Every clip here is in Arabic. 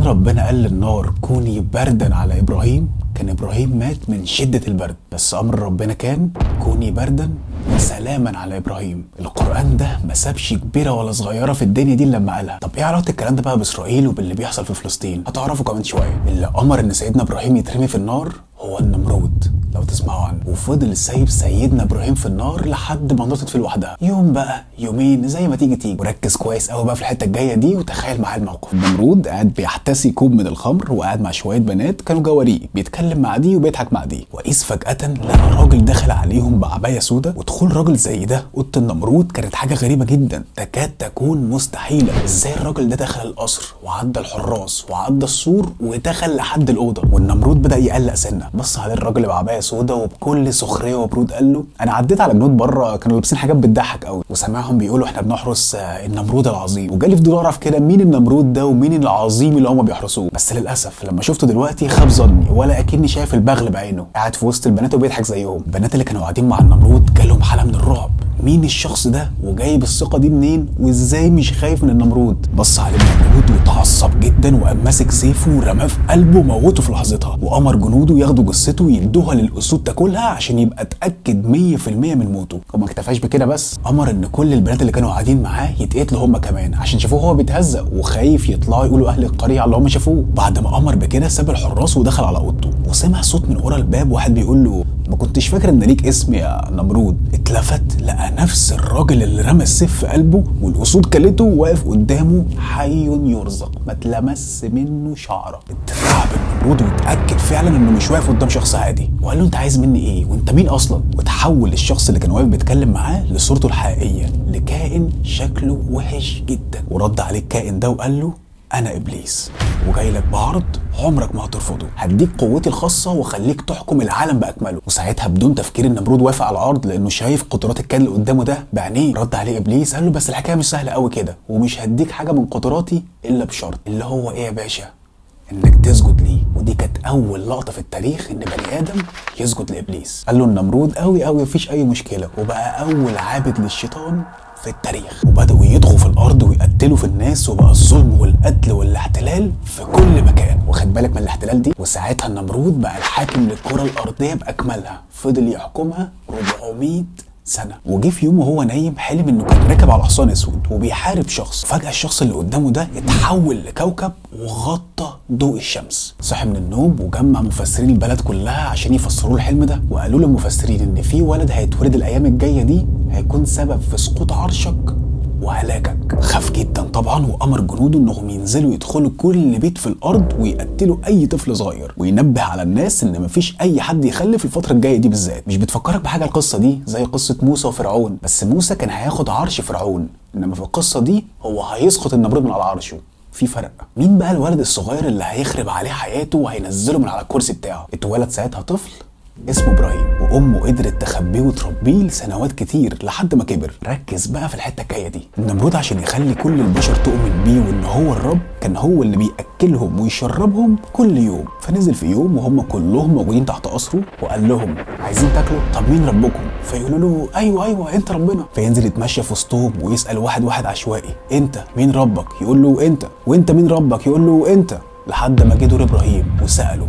ربنا قال للنار كوني بردا على ابراهيم، كان ابراهيم مات من شدة البرد، بس امر ربنا كان كوني بردا وسلاما على ابراهيم. القرآن ده ما سابش كبيرة ولا صغيرة في الدنيا دي لما قالها. طب ايه علاقة الكلام ده بقى باسرائيل وباللي بيحصل في فلسطين؟ هتعرفوا كمان شوية. اللي امر ان سيدنا ابراهيم يترمي في النار هو النمرود، لو تسمعوا عنه. وفضل سايب سيدنا ابراهيم في النار لحد ما نطت في لوحدها، يوم بقى يومين زي ما تيجي. وركز كويس قوي بقى في الحته الجايه دي وتخيل معايا الموقف. النمرود قاعد بيحتسي كوب من الخمر وقاعد مع شويه بنات كانوا جواريه، بيتكلم مع دي وبيضحك مع دي، واذ فجاه لقى راجل داخل عليهم بعبايه سودا. ودخول راجل زي ده اوضه النمرود كانت حاجه غريبه جدا تكاد تكون مستحيله. ازاي الراجل ده دخل القصر وعدى الحراس وعدى السور ودخل لحد الاوضه؟ والنمرود بدا يقلق سنه. بص على الراجل بعبايه سودا وبكل سخريه وبرود قال له انا عديت على جنود بره كانوا لابسين حاجات بتضحك قوي، وسامعهم بيقولوا احنا بنحرس النمرود العظيم، وجالي فضول اعرف كده مين النمرود ده ومين العظيم اللي هم بيحرسوه. بس للاسف لما شفته دلوقتي خاب ظني، ولا اكني شايف البغل بعينه قاعد في وسط البنات وبيضحك زيهم. البنات اللي كانوا قاعدين مع النمرود جالهم حاله من الرعب، مين الشخص ده وجايب الثقه دي منين وازاي مش خايف من النمرود؟ بص على النمرود وتعصب جدا وقام ماسك سيفه ورماه في قلبه وموته في لحظتها، وامر جنوده ياخدوا جثته ويدوها للاسود تاكلها عشان يبقى اتاكد 100% من موته. وما اكتفاش بكده بس، امر ان كل البنات اللي كانوا قاعدين معاه يتقتلوا هم كمان عشان شافوه هو بيتهزق وخايف يطلعوا يقولوا اهل القريه على اللي هم شافوه. بعد ما امر بكده ساب الحراس ودخل على اوضته، وسمع صوت من ورا الباب واحد بيقول له ما كنتش فاكر ان ليك اسم يا نمرود. اتلفت لقى نفس الراجل اللي رمى السيف في قلبه والاسود كلته واقف قدامه حي يرزق، ما اتلمس منه شعره. اترعب النمرود واتاكد فعلا انه مش واقف قدام شخص عادي، وقال له انت عايز مني ايه وانت مين اصلا؟ وتحول الشخص اللي كان واقف بيتكلم معاه لصورته الحقيقيه، لكائن شكله وحش جدا. ورد عليه الكائن ده وقال له انا ابليس وجاي لك بعرض عمرك ما هترفضه، هديك قوتي الخاصه واخليك تحكم العالم باكمله. وساعتها بدون تفكير النمرود وافق على العرض لانه شايف قدرات الكائن اللي قدامه ده بعينيه. رد عليه ابليس قال له بس الحكايه مش سهله قوي كده، ومش هديك حاجه من قدراتي الا بشرط. اللي هو ايه يا باشا؟ انك تسجد ليه. ودي كانت اول لقطه في التاريخ ان بني ادم يسجد لابليس. قال له النمرود قوي قوي مفيش اي مشكله، وبقى اول عابد للشيطان في التاريخ. وبداوا يضغوا في الارض ويقتلوا في الناس، وبقى الظلم والقتل والاحتلال في كل مكان. وخد بالك من الاحتلال دي. وساعتها النمرود بقى الحاكم للكره الارضيه باكملها، فضل يحكمها 400 سنة. وجي في يوم وهو نايم حلم انه كان راكب على حصان اسود وبيحارب شخص، فجأة الشخص اللي قدامه ده اتحول لكوكب وغطى ضوء الشمس. صحي من النوم وجمع مفسرين البلد كلها عشان يفسروا الحلم ده، وقالوا للمفسرين ان في ولد هيتولد الايام الجايه دي هيكون سبب في سقوط عرشك وهلاكك. خاف جدا طبعا وامر جنوده انهم ينزلوا يدخلوا كل بيت في الارض ويقتلوا اي طفل صغير، وينبه على الناس ان مفيش اي حد يخلف الفتره الجايه دي بالذات. مش بتفكرك بحاجه القصه دي زي قصه موسى وفرعون؟ بس موسى كان هياخد عرش فرعون، انما في القصه دي هو هيسقط النمرود من على عرشه. في فرق. مين بقى الولد الصغير اللي هيخرب عليه حياته وهينزله من على الكرسي بتاعه؟ اتولد ساعتها طفل اسمه ابراهيم، وامه قدرت تخبيه وتربيه لسنوات كتير لحد ما كبر. ركز بقى في الحته الجايه دي. النمرود عشان يخلي كل البشر تؤمن بيه وان هو الرب، كان هو اللي بياكلهم ويشربهم كل يوم. فنزل في يوم وهم كلهم موجودين تحت قصره وقال لهم عايزين تاكلوا؟ طب مين ربكم؟ فيقولوا له ايوه انت ربنا. فينزل يتمشى في وسطهم ويسال واحد واحد عشوائي انت مين ربك؟ يقول له انت. وانت مين ربك؟ يقول له انت. لحد ما جه دور ابراهيم وساله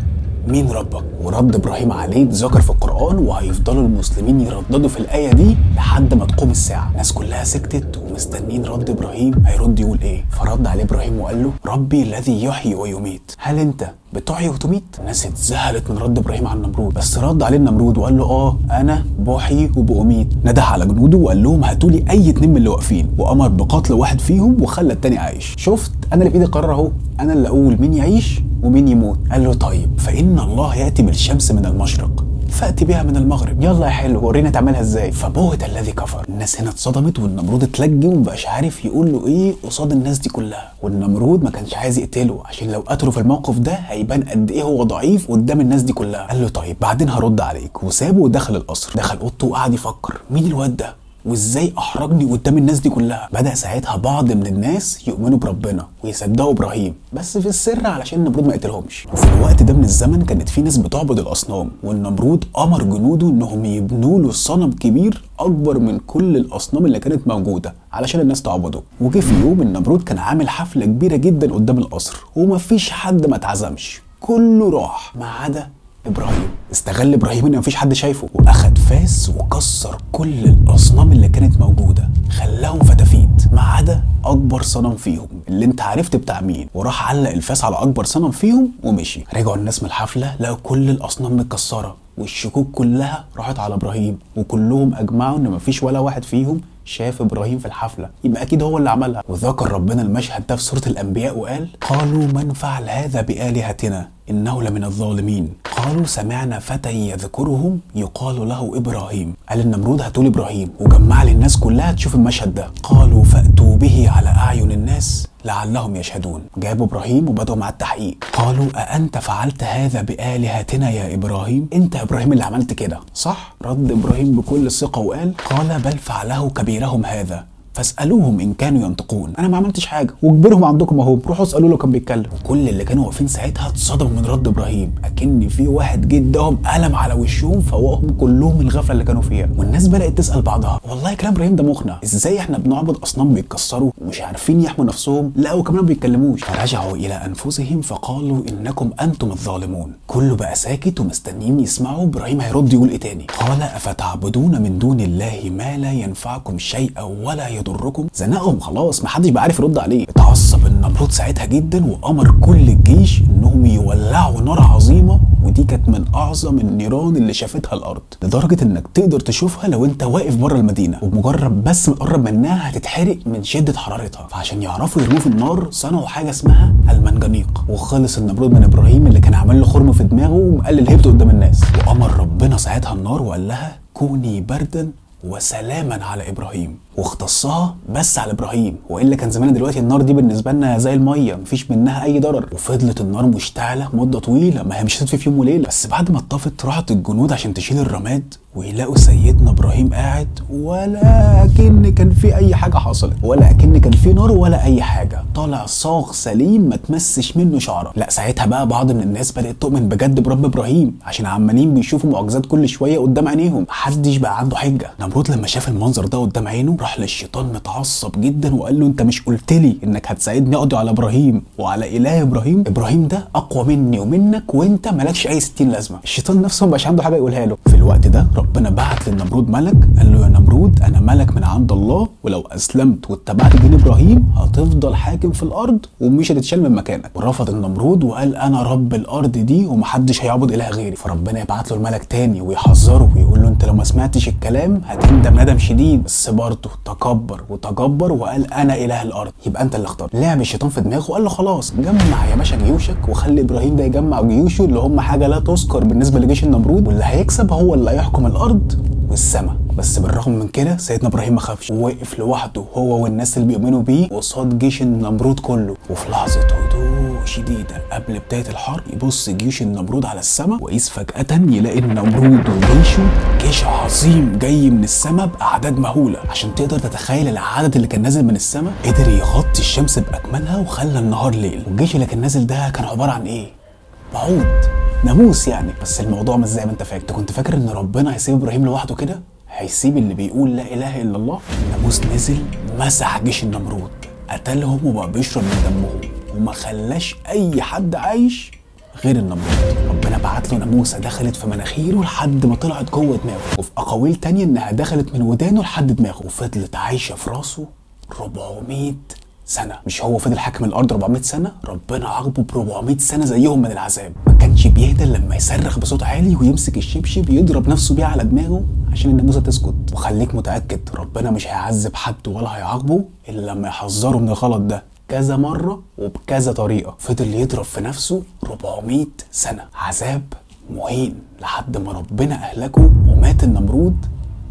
مين ربك؟ ورد ابراهيم عليه اتذكر في القرآن، وهيفضلوا المسلمين يرددوا في الآية دي لحد ما تقوم الساعة. الناس كلها سكتت ومستنين رد ابراهيم هيرد يقول ايه. فرد عليه ابراهيم وقال له ربي الذي يحيي ويميت، هل انت بتحيي وتميت؟ الناس اتذهلت من رد ابراهيم على النمرود، بس رد عليه النمرود وقال له انا بحيي وبأميت. نده على جنوده وقال لهم هاتوا لي اي اتنين من اللي واقفين، وامر بقتل واحد فيهم وخلى التاني عايش. شفت انا اللي في ايدي القرار اهو، انا اللي اقول مين يعيش ومين يموت. قال له طيب فان الله ياتي بالشمس من المشرق فأتي بها من المغرب، يلا يا حلو ورينا تعملها ازاي. فبهت الذي كفر. الناس هنا اتصدمت والنمرود اتلج ومبقاش عارف يقول له ايه قصاد الناس دي كلها. والنمرود ما كانش عايز يقتله عشان لو قتله في الموقف ده هيبان قد ايه هو ضعيف قدام الناس دي كلها. قال له طيب بعدين هرد عليك، وسابه ودخل القصر. دخل اوضته وقعد يفكر مين الواد ده وازاي احرجني قدام الناس دي كلها. بدأ ساعتها بعض من الناس يؤمنوا بربنا ويصدقوا ابراهيم، بس في السر علشان النمرود ما يقتلهمش. وفي الوقت ده من الزمن كانت في ناس بتعبد الاصنام، والنمرود امر جنوده انهم يبنوا له صنم كبير اكبر من كل الاصنام اللي كانت موجوده علشان الناس تعبده. وجه في يوم النمرود كان عامل حفله كبيره جدا قدام القصر، ومفيش حد ما اتعزمش، كله راح ما عدا ابراهيم. استغل ابراهيم ان مفيش حد شايفه، واخد فاس وكسر كل الاصنام اللي كانت موجوده، خلاهم فتافيت ما عدا اكبر صنم فيهم اللي انت عرفت بتاع مين، وراح علق الفاس على اكبر صنم فيهم ومشي. رجعوا الناس من الحفله لقوا كل الاصنام متكسره، والشكوك كلها راحت على ابراهيم، وكلهم اجمعوا ان مفيش ولا واحد فيهم شاف ابراهيم في الحفله، يبقى اكيد هو اللي عملها. وذكر ربنا المشهد ده في سوره الانبياء وقال: قالوا من فعل هذا بالهتنا انه لمن الظالمين، قالوا سمعنا فتى يذكرهم يقال له ابراهيم. قال النمرود: هاتوا لي ابراهيم، وجمع لي الناس كلها تشوف المشهد ده. قالوا فاتوا به على اعين الناس لعلهم يشهدون. جابوا ابراهيم وبدأوا مع التحقيق. قالوا: أأنت فعلت هذا بآلهتنا يا ابراهيم؟ انت يا ابراهيم اللي عملت كده صح؟ رد ابراهيم بكل ثقة وقال: قال بل فعله كبيرهم هذا فاسألوهم إن كانوا ينطقون. أنا ما عملتش حاجة، وكبرهم عندكم أهو، روحوا اسألوا له كان بيتكلم. وكل اللي كانوا واقفين ساعتها اتصدموا من رد إبراهيم، أكن في واحد جه اداهم قلم على وشهم فوقهم كلهم من الغفلة اللي كانوا فيها. والناس بدأت تسأل بعضها: والله كلام إبراهيم ده مقنع، إزاي إحنا بنعبد أصنام بيتكسروا ومش عارفين يحموا نفسهم، لا وكمان ما بيتكلموش؟ فرجعوا إلى أنفسهم فقالوا إنكم أنتم الظالمون. كله بقى ساكت ومستنيين يسمعوا إبراهيم هيرد يقول إيه تاني. قال: أفتعبدون من دون الله ما لا ينفعكم شيئا ولا يضركم؟ زنقهم خلاص، محدش بقى عارف يرد عليه. اتعصب النمرود ساعتها جدا وامر كل الجيش انهم يولعوا نار عظيمه، ودي كانت من اعظم النيران اللي شافتها الارض، لدرجه انك تقدر تشوفها لو انت واقف بره المدينه، وبمجرد بس ما تقرب منها هتتحرق من شده حرارتها. فعشان يعرفوا يرموا في النار صنعوا حاجه اسمها المنجنيق. وخلص النمرود من ابراهيم اللي كان عامل له خرم في دماغه ومقلل هيبته قدام الناس. وامر ربنا ساعتها النار وقال لها: كوني بردا وسلاما على ابراهيم، واختصها بس على ابراهيم، والا كان زمان دلوقتي النار دي بالنسبه لنا زي الميه مفيش منها اي ضرر. وفضلت النار مشتعله مده طويله، ما هي مش هتطفي في يوم وليله. بس بعد ما اتطفت راحت الجنود عشان تشيل الرماد، ويلاقوا سيدنا ابراهيم قاعد ولا كأن كان في اي حاجه حصلت، ولا كأن كان في نار ولا اي حاجه، طالع صاغ سليم ما تمسش منه شعره. لا ساعتها بقى بعض من الناس بدات تؤمن بجد برب ابراهيم، عشان عمالين بيشوفوا معجزات كل شويه قدام عينيهم، محدش بقى عنده حجه. نمرود لما شاف المنظر ده قدام عينه راح للشيطان متعصب جدا وقال له: انت مش قلت لي انك هتساعدني اقضي على ابراهيم وعلى اله ابراهيم؟ ابراهيم ده اقوى مني ومنك، وانت مالكش اي 60 لازمه. الشيطان نفسه مبقاش عنده حاجه يقولها له. في الوقت ده ربنا بعت للنمرود ملك قال له: يا نمرود انا ملك من عند الله، ولو اسلمت واتبعت دين ابراهيم هتفضل حاكم في الارض ومش هتتشال من مكانك. ورفض النمرود وقال: انا رب الارض دي ومحدش هيعبد اله غيري. فربنا يبعت له الملك تاني ويحذره ويقول له: انت لو ما سمعتش الكلام هتندم ندم شديد. بس برضه تكبر وتجبر وقال: انا اله الارض. يبقى انت اللي اخترت. لعب الشيطان في دماغه وقال له: خلاص جمع يا باشا جيوشك وخلي ابراهيم ده يجمع جيوشه، اللي هم حاجه لا تذكر بالنسبه لجيش النمرود، واللي هيكسب هو اللي هيحكم الارض والسماء. بس بالرغم من كده سيدنا ابراهيم ما خافش، ووقف لوحده هو والناس اللي بيؤمنوا بيه قصاد جيش النمرود كله. وفي لحظه هدوء شديده قبل بدايه الحرب يبص جيش النمرود على السماء، وقيس فجاه يلاقي النمرود وجيشه جيش عظيم جاي من السماء باعداد مهوله. عشان تقدر تتخيل العدد اللي كان نازل من السماء، قدر يغطي الشمس باكملها وخلى النهار ليل. والجيش اللي كان نازل ده كان عباره عن ايه؟ بعوض، ناموس يعني. بس الموضوع مش زي ما انت فاكر. انت كنت فاكر ان ربنا هيسيب ابراهيم لوحده كده؟ هيسيب اللي بيقول لا اله الا الله؟ الناموس نزل مسح جيش النمرود، قتلهم وبقى بيشرب من دمهم، وما خلاش اي حد عايش غير النمرود. ربنا بعت له ناموسه دخلت في مناخيره لحد ما طلعت جوه دماغه، وفي اقاويل تانية انها دخلت من ودانه لحد دماغه، وفضلت عايشه في راسه 400 سنة. مش هو فضل حاكم الارض 400 سنة؟ ربنا عاقبه ب 400 سنة زيهم من العذاب. ما كانش بيهدى لما يصرخ بصوت عالي ويمسك الشبشب يضرب نفسه بيه على دماغه عشان الناموسة تسكت. وخليك متأكد ربنا مش هيعذب حد ولا هيعاقبه الا لما يحذره من الغلط ده كذا مرة وبكذا طريقة. فضل يضرب في نفسه 400 سنة عذاب مهين لحد ما ربنا اهلكه ومات النمرود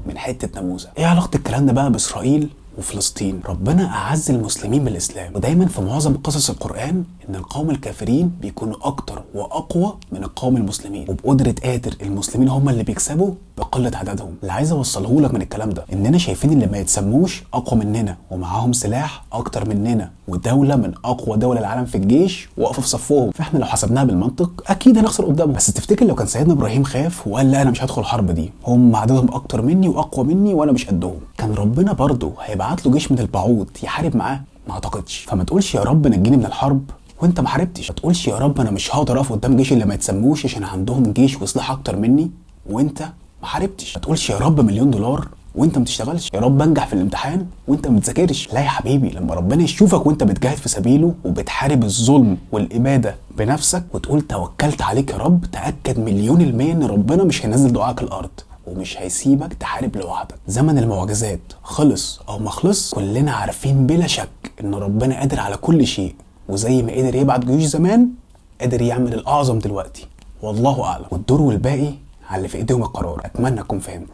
من حتة ناموسة. ايه علاقة الكلام ده بقى بإسرائيل وفلسطين؟ ربنا أعز المسلمين بالإسلام، ودايما في معظم قصص القرآن إن القوم الكافرين بيكونوا أكتر واقوى من القوم المسلمين، وبقدره قادر المسلمين هم اللي بيكسبوا بقله عددهم. اللي عايز اوصله لك من الكلام ده اننا شايفين اللي ما يتسموش اقوى مننا ومعاهم سلاح اكتر مننا، ودوله من اقوى دول العالم في الجيش واقفه في صفهم، فاحنا لو حسبناها بالمنطق اكيد هنخسر قدامهم. بس تفتكر لو كان سيدنا ابراهيم خاف وقال لا انا مش هدخل الحرب دي، هم عددهم اكتر مني واقوى مني وانا مش قدهم، كان ربنا برضه هيبعت له جيش من البعوض يحارب معاه؟ ما اعتقدش. فما تقولش يا رب نجيني من الحرب وانت ما حاربتش، ما تقولش يا رب انا مش هقدر اقف قدام جيش اللي ما يتسموش عشان عندهم جيش وسلاح اكتر مني وانت ما حاربتش. ما تقولش يا رب مليون دولار وانت ما بتشتغلش، يا رب انجح في الامتحان وانت ما بتذاكرش. لا يا حبيبي، لما ربنا يشوفك وانت بتجاهد في سبيله وبتحارب الظلم والاباده بنفسك وتقول توكلت عليك يا رب، تاكد مليون المية ان ربنا مش هينزل دعائك الارض ومش هيسيبك تحارب لوحدك. زمن المعجزات خلص او ما خلص، كلنا عارفين بلا شك ان ربنا قادر على كل شيء، وزي ما قدر يبعت جيوش زمان قادر يعمل الاعظم دلوقتي، والله اعلم. والدور والباقي على اللي في ايديهم القرار. اتمنى اكون فهمت.